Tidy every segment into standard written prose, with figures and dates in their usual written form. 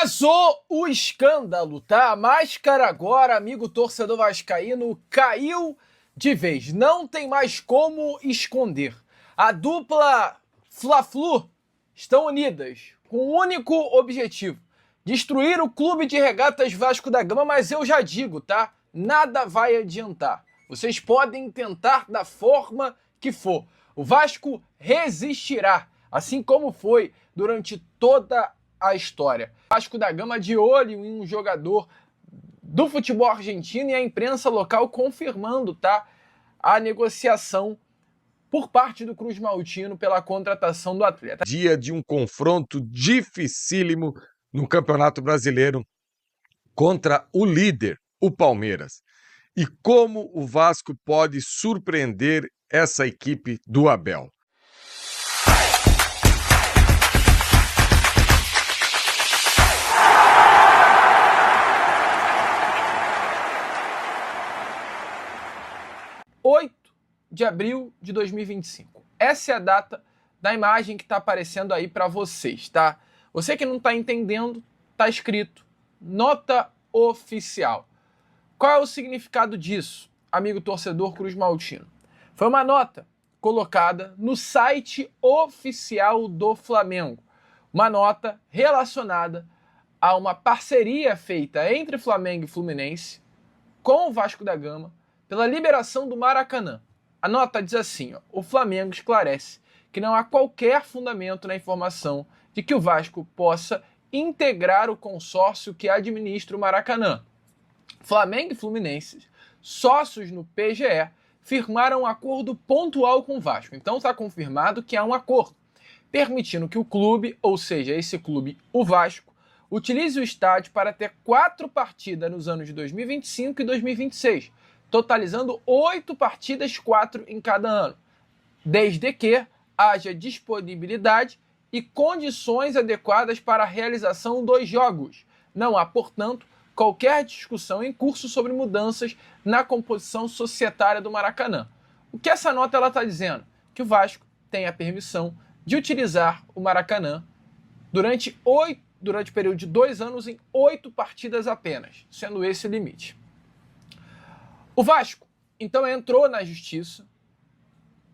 Vazou o escândalo, tá? A máscara agora, amigo torcedor vascaíno, caiu de vez. Não tem mais como esconder. A dupla Fla-Flu estão unidas com um único objetivo: destruir o Clube de Regatas Vasco da Gama, mas eu já digo, tá? Nada vai adiantar. Vocês podem tentar da forma que for. O Vasco resistirá, assim como foi durante toda a história. Vasco da Gama de olho em um jogador do futebol argentino e a imprensa local confirmando, tá, a negociação por parte do Cruz Maltino pela contratação do atleta. Dia de um confronto dificílimo no Campeonato Brasileiro contra o líder, o Palmeiras. E como o Vasco pode surpreender essa equipe do Abel? De abril de 2025. Essa é a data da imagem que está aparecendo aí para vocês, tá? Você que não está entendendo, tá escrito nota oficial. Qual é o significado disso, amigo torcedor Cruz Maltino? Foi uma nota colocada no site oficial do Flamengo. Uma nota relacionada a uma parceria feita entre Flamengo e Fluminense com o Vasco da Gama pela liberação do Maracanã. A nota diz assim, ó: o Flamengo esclarece que não há qualquer fundamento na informação de que o Vasco possa integrar o consórcio que administra o Maracanã. Flamengo e Fluminense, sócios no PGE, firmaram um acordo pontual com o Vasco. Então está confirmado que há um acordo, permitindo que o clube, ou seja, esse clube, o Vasco, utilize o estádio para ter 4 partidas nos anos de 2025 e 2026, totalizando 8 partidas, 4 em cada ano, desde que haja disponibilidade e condições adequadas para a realização dos jogos. Não há, portanto, qualquer discussão em curso sobre mudanças na composição societária do Maracanã. O que essa nota está dizendo? Que o Vasco tem a permissão de utilizar o Maracanã durante o período de 2 anos em 8 partidas apenas, sendo esse o limite. O Vasco, então, entrou na justiça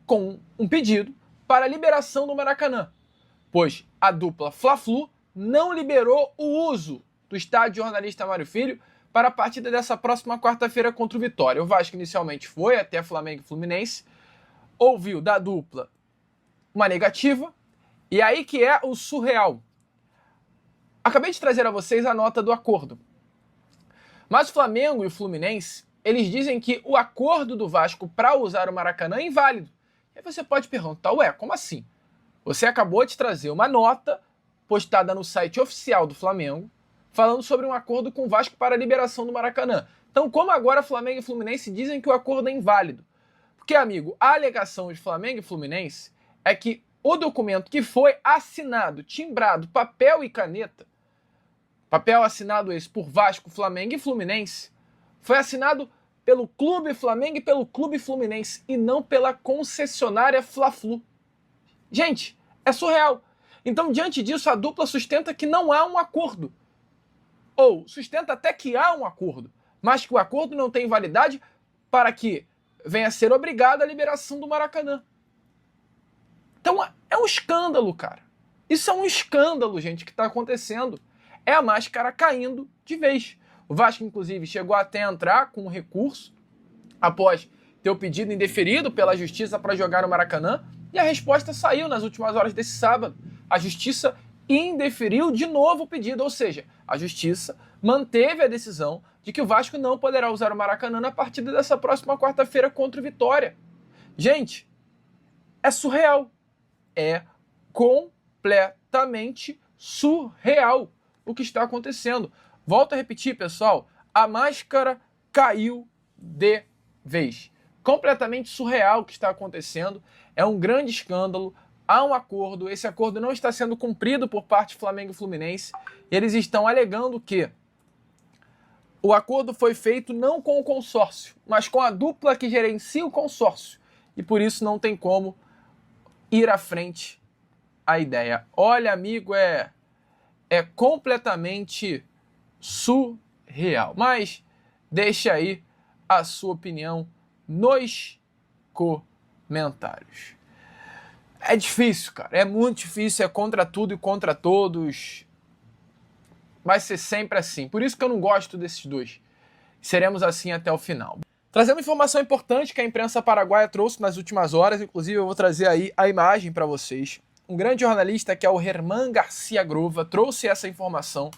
com um pedido para a liberação do Maracanã, pois a dupla Fla-Flu não liberou o uso do estádio Jornalista Mário Filho para a partida dessa próxima quarta-feira contra o Vitória. O Vasco inicialmente foi até Flamengo e Fluminense, ouviu da dupla uma negativa, e aí que é o surreal. Acabei de trazer a vocês a nota do acordo. Mas o Flamengo e o Fluminense, eles dizem que o acordo do Vasco para usar o Maracanã é inválido. E aí você pode perguntar, ué, como assim? Você acabou de trazer uma nota postada no site oficial do Flamengo falando sobre um acordo com o Vasco para a liberação do Maracanã. Então, como agora Flamengo e Fluminense dizem que o acordo é inválido? Porque, amigo, a alegação de Flamengo e Fluminense é que o documento que foi assinado, timbrado, papel e caneta, papel assinado esse por Vasco, Flamengo e Fluminense, foi assinado pelo Clube Flamengo e pelo Clube Fluminense e não pela concessionária Fla-Flu. Gente, é surreal. Então, diante disso, a dupla sustenta que não há um acordo. Ou sustenta até que há um acordo, mas que o acordo não tem validade para que venha a ser obrigada a liberação do Maracanã. Então, é um escândalo, cara. Isso é um escândalo, gente, que está acontecendo. É a máscara caindo de vez. O Vasco, inclusive, chegou até a entrar com um recurso após ter o pedido indeferido pela Justiça para jogar no Maracanã, e a resposta saiu nas últimas horas desse sábado. A Justiça indeferiu de novo o pedido, ou seja, a Justiça manteve a decisão de que o Vasco não poderá usar o Maracanã na partida dessa próxima quarta-feira contra o Vitória. Gente, é surreal. É completamente surreal o que está acontecendo. Volto a repetir, pessoal, a máscara caiu de vez. Completamente surreal o que está acontecendo, é um grande escândalo, há um acordo, esse acordo não está sendo cumprido por parte de Flamengo e Fluminense, e eles estão alegando que o acordo foi feito não com o consórcio, mas com a dupla que gerencia o consórcio, e por isso não tem como ir à frente a ideia. Olha, amigo, é é completamente surreal. Mas deixe aí a sua opinião nos comentários. É difícil, cara. É muito difícil. É contra tudo e contra todos. Vai ser sempre assim. Por isso que eu não gosto desses dois. Seremos assim até o final. Trazer uma informação importante que a imprensa paraguaia trouxe nas últimas horas. Inclusive, eu vou trazer aí a imagem para vocês. Um grande jornalista, que é o Germán Garcia Grova, trouxe essa informação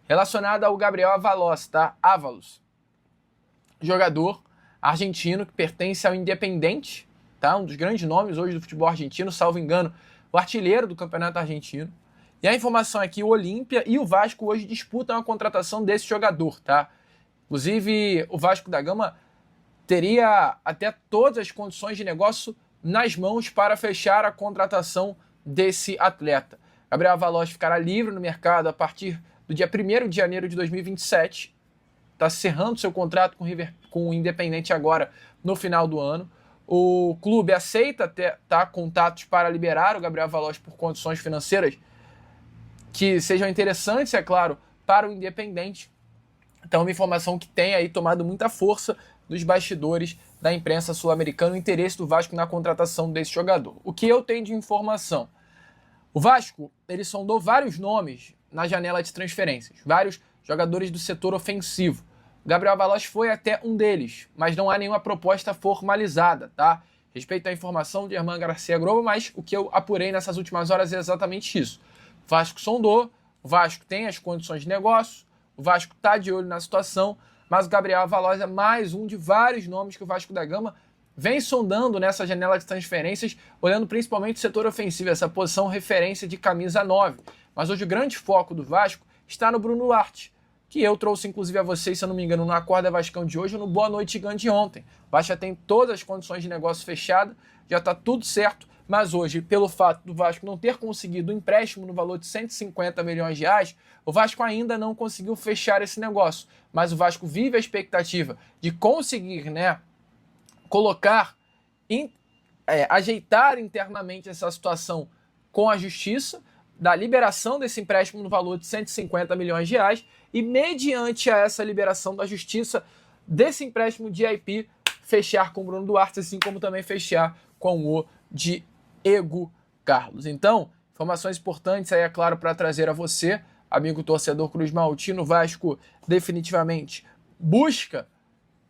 relacionada ao Gabriel Avalos, tá? Avalos. Jogador argentino que pertence ao Independiente, tá? Um dos grandes nomes hoje do futebol argentino, salvo engano, o artilheiro do campeonato argentino. E a informação é que o Olímpia e o Vasco hoje disputam a contratação desse jogador, tá? Inclusive, o Vasco da Gama teria até todas as condições de negócio nas mãos para fechar a contratação desse atleta. Gabriel Avalos ficará livre no mercado a partir do dia 1º de janeiro de 2027. Está cerrando seu contrato com o Independente agora no final do ano. O clube aceita contatos para liberar o Gabriel Avalos por condições financeiras que sejam interessantes, é claro, para o Independente. Então, uma informação que tem aí tomado muita força dos bastidores da imprensa sul-americana, o interesse do Vasco na contratação desse jogador. O que eu tenho de informação? O Vasco, ele sondou vários nomes na janela de transferências, vários jogadores do setor ofensivo. O Gabriel Avalos foi até um deles, mas não há nenhuma proposta formalizada, tá? Respeito à informação de Germán Garcia Grova, mas o que eu apurei nessas últimas horas é exatamente isso. O Vasco sondou, o Vasco tem as condições de negócio, o Vasco está de olho na situação, mas o Gabriel Avalos é mais um de vários nomes que o Vasco da Gama vem sondando nessa janela de transferências, olhando principalmente o setor ofensivo, essa posição referência de camisa 9. Mas hoje o grande foco do Vasco está no Bruno Duarte, que eu trouxe inclusive a vocês, se eu não me engano, no Acorda Vascão de hoje ou no Boa Noite Gigante de ontem. O Vasco já tem todas as condições de negócio fechadas, já está tudo certo, mas hoje, pelo fato do Vasco não ter conseguido um empréstimo no valor de 150 milhões de reais, o Vasco ainda não conseguiu fechar esse negócio. Mas o Vasco vive a expectativa de conseguir, colocar, ajeitar internamente essa situação com a justiça, da liberação desse empréstimo no valor de 150 milhões de reais e, mediante a essa liberação da justiça desse empréstimo de IP, fechar com o Bruno Duarte, assim como também fechar com o Diego Carlos. Então, informações importantes aí, é claro, para trazer a você, amigo torcedor Cruz Maltino. O Vasco definitivamente busca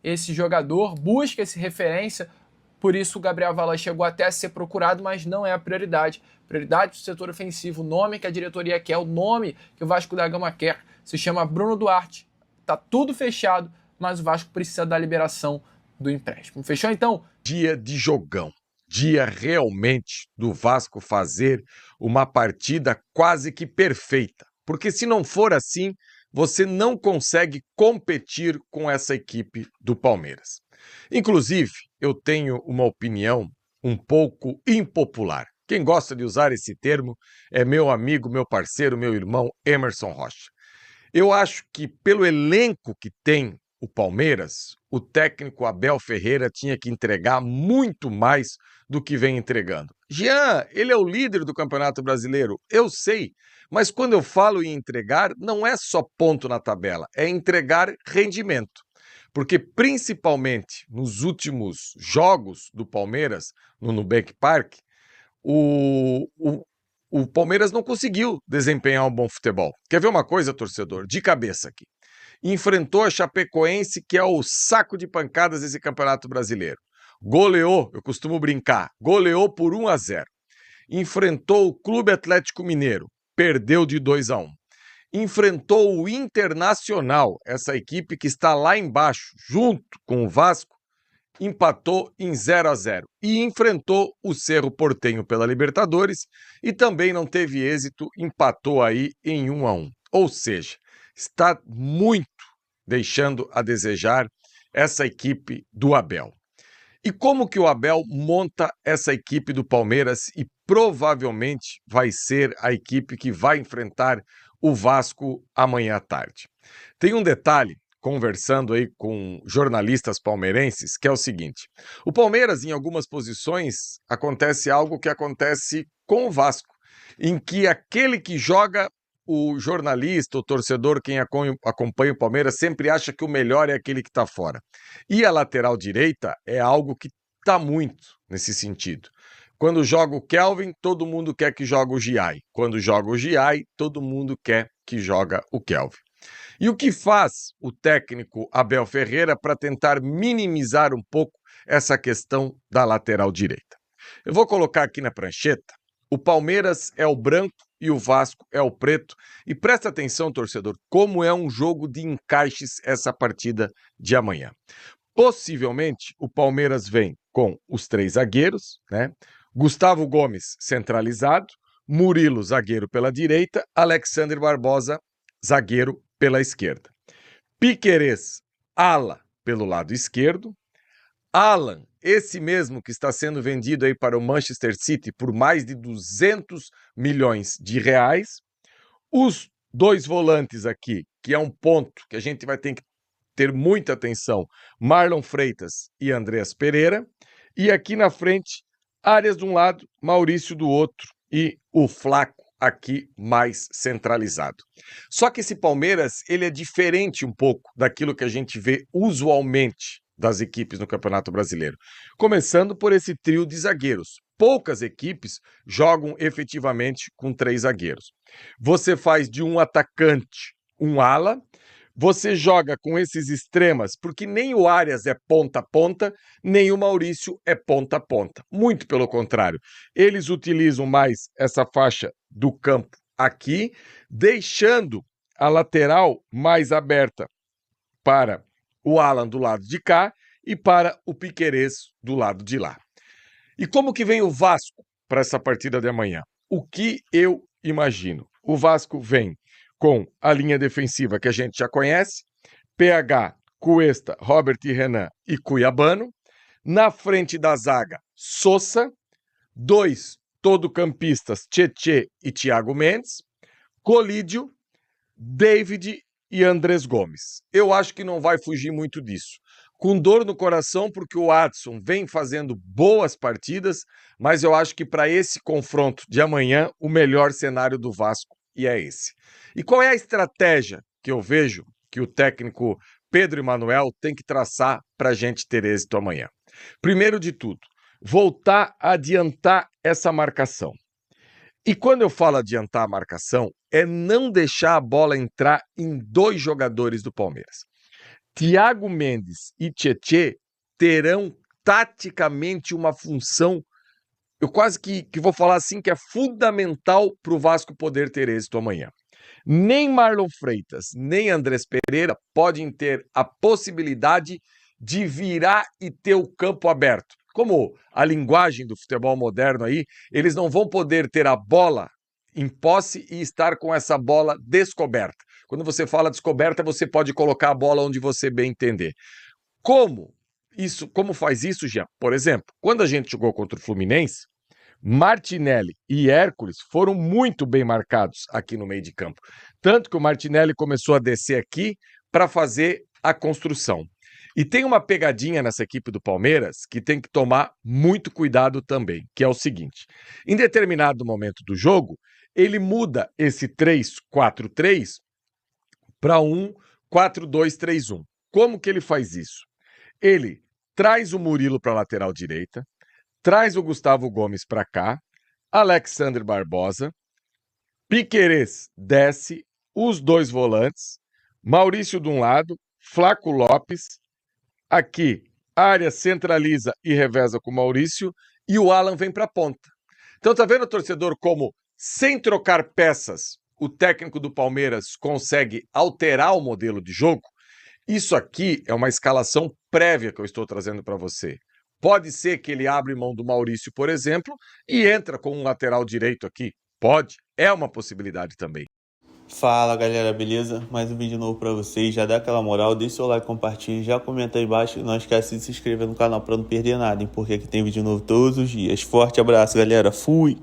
esse jogador, busca esse referência, por isso o Gabriel Avalos chegou até a ser procurado, mas não é a prioridade. Prioridade do setor ofensivo, o nome que a diretoria quer, o nome que o Vasco da Gama quer, se chama Bruno Duarte. Tá tudo fechado, mas o Vasco precisa da liberação do empréstimo. Fechou então? Dia de jogão. Dia realmente do Vasco fazer uma partida quase que perfeita. Porque se não for assim, você não consegue competir com essa equipe do Palmeiras. Inclusive, eu tenho uma opinião um pouco impopular. Quem gosta de usar esse termo é meu amigo, meu parceiro, meu irmão Emerson Rocha. Eu acho que pelo elenco que tem o Palmeiras, o técnico Abel Ferreira tinha que entregar muito mais do que vem entregando. Jean, ele é o líder do Campeonato Brasileiro, eu sei, mas quando eu falo em entregar, não é só ponto na tabela, é entregar rendimento. Porque principalmente nos últimos jogos do Palmeiras, no Nubank Park, o Palmeiras não conseguiu desempenhar um bom futebol. Quer ver uma coisa, torcedor? De cabeça aqui. Enfrentou a Chapecoense, que é o saco de pancadas desse Campeonato Brasileiro. Goleou, eu costumo brincar, goleou por 1-0. Enfrentou o Clube Atlético Mineiro, perdeu de 2-1. Enfrentou o Internacional, essa equipe que está lá embaixo, junto com o Vasco, empatou em 0-0. E enfrentou o Cerro Porteño pela Libertadores e também não teve êxito, empatou aí em 1-1. Ou seja, está muito deixando a desejar essa equipe do Abel. E como que o Abel monta essa equipe do Palmeiras e provavelmente vai ser a equipe que vai enfrentar o Vasco amanhã à tarde? Tem um detalhe, conversando aí com jornalistas palmeirenses, que é o seguinte: o Palmeiras, em algumas posições, acontece algo que acontece com o Vasco, em que aquele que joga o jornalista, o torcedor, quem acompanha o Palmeiras, sempre acha que o melhor é aquele que está fora. E a lateral direita é algo que está muito nesse sentido. Quando joga o Kelvin, todo mundo quer que jogue o Giai. Quando joga o Giai, todo mundo quer que joga o Kelvin. E o que faz o técnico Abel Ferreira para tentar minimizar um pouco essa questão da lateral direita? Eu vou colocar aqui na prancheta. O Palmeiras é o branco e o Vasco é o preto. E presta atenção, torcedor, como é um jogo de encaixes essa partida de amanhã. Possivelmente, o Palmeiras vem com os 3 zagueiros, né? Gustavo Gomes centralizado, Murilo zagueiro pela direita, Alexander Barbosa zagueiro pela esquerda. Piquerez, ala pelo lado esquerdo. Alan, esse mesmo que está sendo vendido aí para o Manchester City por mais de 200 milhões de reais. Os 2 volantes aqui, que é um ponto que a gente vai ter que ter muita atenção, Marlon Freitas e Andreas Pereira. E aqui na frente, Arias de um lado, Maurício do outro e o Flaco aqui mais centralizado. Só que esse Palmeiras, ele é diferente um pouco daquilo que a gente vê usualmente das equipes no Campeonato Brasileiro. Começando por esse trio de zagueiros. Poucas equipes jogam efetivamente com 3 zagueiros. Você faz de um atacante um ala, você joga com esses extremas, porque nem o Arias é ponta a ponta, nem o Maurício é ponta a ponta. Muito pelo contrário. Eles utilizam mais essa faixa do campo aqui, deixando a lateral mais aberta para o Alan do lado de cá e para o Piquerez do lado de lá. E como que vem o Vasco para essa partida de amanhã? O que eu imagino? O Vasco vem com a linha defensiva que a gente já conhece, PH, Cuesta, Robert e Renan e Cuiabano. Na frente da zaga, Sosa, 2 todo-campistas, Tietê e Thiago Mendes, Colídio, David e Andrés Gomes. Eu acho que não vai fugir muito disso. Com dor no coração, porque o Adson vem fazendo boas partidas, mas eu acho que para esse confronto de amanhã, o melhor cenário do Vasco e é esse. E qual é a estratégia que eu vejo que o técnico Pedro Emanuel tem que traçar para a gente ter êxito amanhã? Primeiro de tudo, voltar a adiantar essa marcação. E quando eu falo adiantar a marcação, é não deixar a bola entrar em 2 jogadores do Palmeiras. Thiago Mendes e Tietê terão taticamente uma função, eu quase que vou falar assim, que é fundamental para o Vasco poder ter êxito amanhã. Nem Marlon Freitas, nem Andrés Pereira podem ter a possibilidade de virar e ter o campo aberto. Como a linguagem do futebol moderno aí, eles não vão poder ter a bola em posse e estar com essa bola descoberta. Quando você fala descoberta, você pode colocar a bola onde você bem entender. Como faz isso, Jean? Por exemplo, quando a gente jogou contra o Fluminense, Martinelli e Hércules foram muito bem marcados aqui no meio de campo. Tanto que o Martinelli começou a descer aqui para fazer a construção. E tem uma pegadinha nessa equipe do Palmeiras que tem que tomar muito cuidado também, que é o seguinte: em determinado momento do jogo, ele muda esse 3-4-3 para um 4-2-3-1. Como que ele faz isso? Ele traz o Murilo para a lateral direita, traz o Gustavo Gomes para cá, Alexander Barbosa, Piquerez desce, os 2 volantes, Maurício de um lado, Flaco Lopes, aqui Arias centraliza e reveza com o Maurício e o Alan vem para a ponta. Então tá vendo, torcedor, como sem trocar peças o técnico do Palmeiras consegue alterar o modelo de jogo? Isso aqui é uma escalação prévia que eu estou trazendo para você. Pode ser que ele abra mão do Maurício, por exemplo, e entra com um lateral direito aqui. Pode, é uma possibilidade também. Fala galera, beleza? Mais um vídeo novo pra vocês, já dá aquela moral, deixa seu like, compartilha, já comenta aí embaixo e não esquece de se inscrever no canal pra não perder nada, hein? Porque aqui tem vídeo novo todos os dias. Forte abraço galera, fui!